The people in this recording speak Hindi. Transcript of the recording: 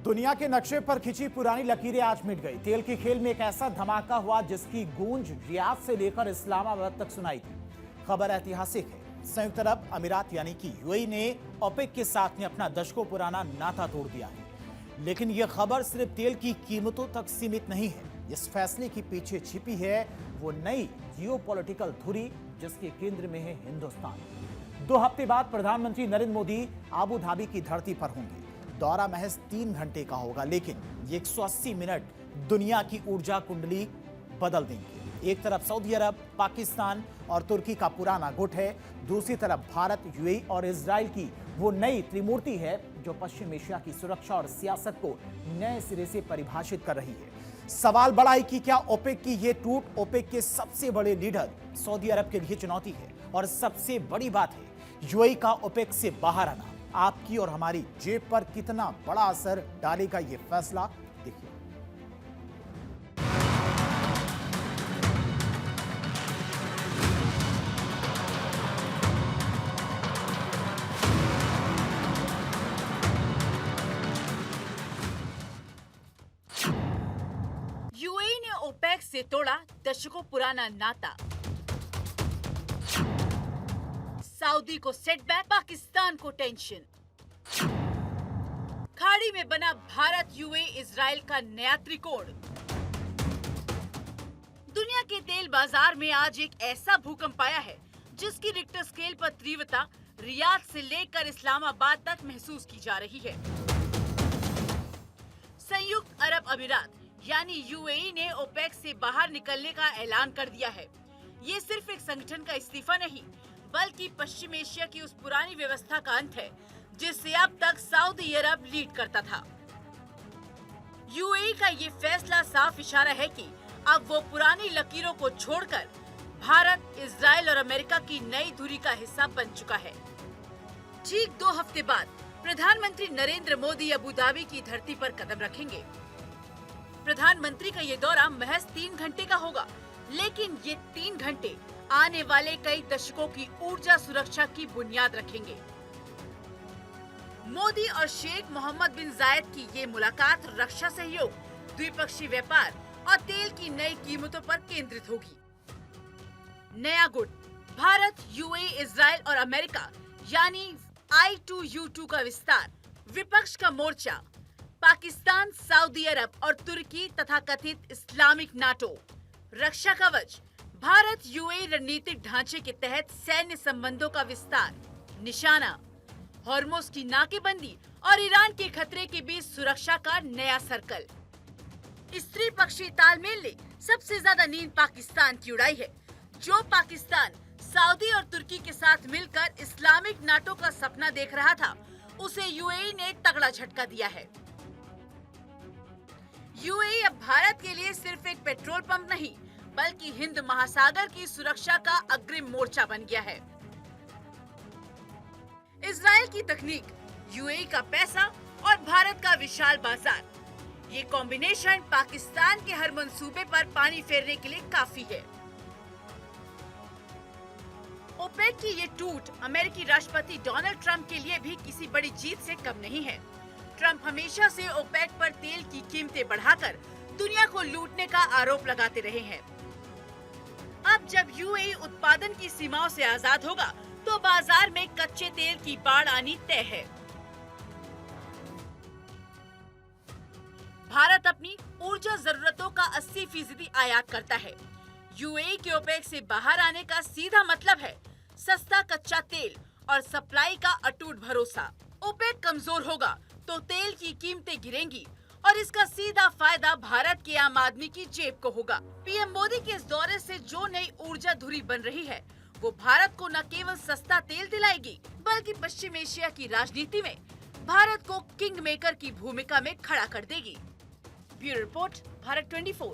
दुनिया के नक्शे पर खिंची पुरानी लकीरें आज मिट गई। तेल की खेल में एक ऐसा धमाका हुआ जिसकी गूंज रियाद से लेकर इस्लामाबाद तक सुनाई दी। खबर ऐतिहासिक है। संयुक्त अरब अमीरात यानी कि यूएई ने ओपेक के साथ में अपना दशकों पुराना नाता तोड़ दिया है। लेकिन यह खबर सिर्फ तेल की कीमतों तक सीमित नहीं है। इस फैसले के पीछे छिपी है वो नई जियोपॉलिटिकल धुरी जिसके केंद्र में है हिंदुस्तान। 2 हफ्ते बाद प्रधानमंत्री नरेंद्र मोदी आबू धाबी की धरती पर होंगे। दौरा महज 3 घंटे का होगा, लेकिन ये 180 मिनट दुनिया की ऊर्जा कुंडली बदल देंगे। एक तरफ सऊदी अरब, पाकिस्तान और तुर्की का पुराना गुट है, दूसरी तरफ भारत, यूएई और इजराइल की वो नई त्रिमूर्ति है जो पश्चिम एशिया की सुरक्षा और सियासत को नए सिरे से परिभाषित कर रही है। सवाल बड़ा है कि क्या ओपेक की ये टूट ओपेक के सबसे बड़े लीडर सऊदी अरब के लिए चुनौती है, और सबसे बड़ी बात है यूएई का ओपेक से बाहर आना आपकी और हमारी जेब पर कितना बड़ा असर डालेगा ये फैसला। देखिए, यूएई ने ओपेक से तोड़ा दशकों पुराना नाता। सऊदी को सेटबैक, पाकिस्तान को टेंशन। खाड़ी में बना भारत यूएई इजराइल का नया त्रिकोण। दुनिया के तेल बाजार में आज एक ऐसा भूकंप आया है जिसकी रिक्टर स्केल पर तीव्रता रियाद से लेकर इस्लामाबाद तक महसूस की जा रही है। संयुक्त अरब अमीरात यानी यूएई ने ओपेक से बाहर निकलने का ऐलान कर दिया है। ये सिर्फ एक संगठन का इस्तीफा नहीं, बल्कि पश्चिम एशिया की उस पुरानी व्यवस्था का अंत है जिससे अब तक सऊदी अरब लीड करता था। यूएई का ये फैसला साफ इशारा है कि अब वो पुरानी लकीरों को छोड़कर भारत, इजराइल और अमेरिका की नई धुरी का हिस्सा बन चुका है। ठीक 2 हफ्ते बाद प्रधानमंत्री नरेंद्र मोदी अबू धाबी की धरती पर कदम रखेंगे। प्रधानमंत्री का ये दौरा महज 3 घंटे का होगा, लेकिन ये 3 घंटे आने वाले कई दशकों की ऊर्जा सुरक्षा की बुनियाद रखेंगे। मोदी और शेख मोहम्मद बिन जायद की ये मुलाकात रक्षा सहयोग, द्विपक्षीय व्यापार और तेल की नई कीमतों पर केंद्रित होगी। नया गुट भारत, यूएई, इजराइल और अमेरिका यानी I2U2 का विस्तार, विपक्ष का मोर्चा पाकिस्तान, सऊदी अरब और तुर्की तथा कथित इस्लामिक नाटो, रक्षा कवच भारत यूएई रणनीतिक ढांचे के तहत सैन्य संबंधों का विस्तार, निशाना हॉर्मुज़ की नाकेबंदी और ईरान के खतरे के बीच सुरक्षा का नया सर्कल। इस त्रिपक्षीय तालमेल ने सबसे ज्यादा नींद पाकिस्तान की उड़ाई है। जो पाकिस्तान सऊदी और तुर्की के साथ मिलकर इस्लामिक नाटो का सपना देख रहा था, उसे यूएई ने तगड़ा झटका दिया है। यूएई अब भारत के लिए सिर्फ एक पेट्रोल पंप नहीं, बल्कि हिंद महासागर की सुरक्षा का अग्रिम मोर्चा बन गया है। इजराइल की तकनीक, यूएई का पैसा और भारत का विशाल बाजार, ये कॉम्बिनेशन पाकिस्तान के हर मंसूबे पर पानी फेरने के लिए काफी है। ओपेक की ये टूट अमेरिकी राष्ट्रपति डोनाल्ड ट्रंप के लिए भी किसी बड़ी जीत से कम नहीं है। ट्रंप हमेशा से ओपेक पर तेल की कीमतें बढ़ाकर दुनिया को लूटने का आरोप लगाते रहे हैं। अब जब यूएई उत्पादन की सीमाओं से आजाद होगा, तो बाजार में कच्चे तेल की बाढ़ आनी तय है। भारत अपनी ऊर्जा जरूरतों का 80% आयात करता है। यूएई के ओपेक से बाहर आने का सीधा मतलब है सस्ता कच्चा तेल और सप्लाई का अटूट भरोसा। ओपेक कमजोर होगा तो तेल की कीमतें गिरेंगी और इसका सीधा फायदा भारत के आम आदमी की जेब को होगा। पीएम मोदी के इस दौरे से जो नई ऊर्जा धुरी बन रही है, वो भारत को न केवल सस्ता तेल दिलाएगी, बल्कि पश्चिम एशिया की राजनीति में भारत को किंग मेकर की भूमिका में खड़ा कर देगी। Bureau report, Bharat 24।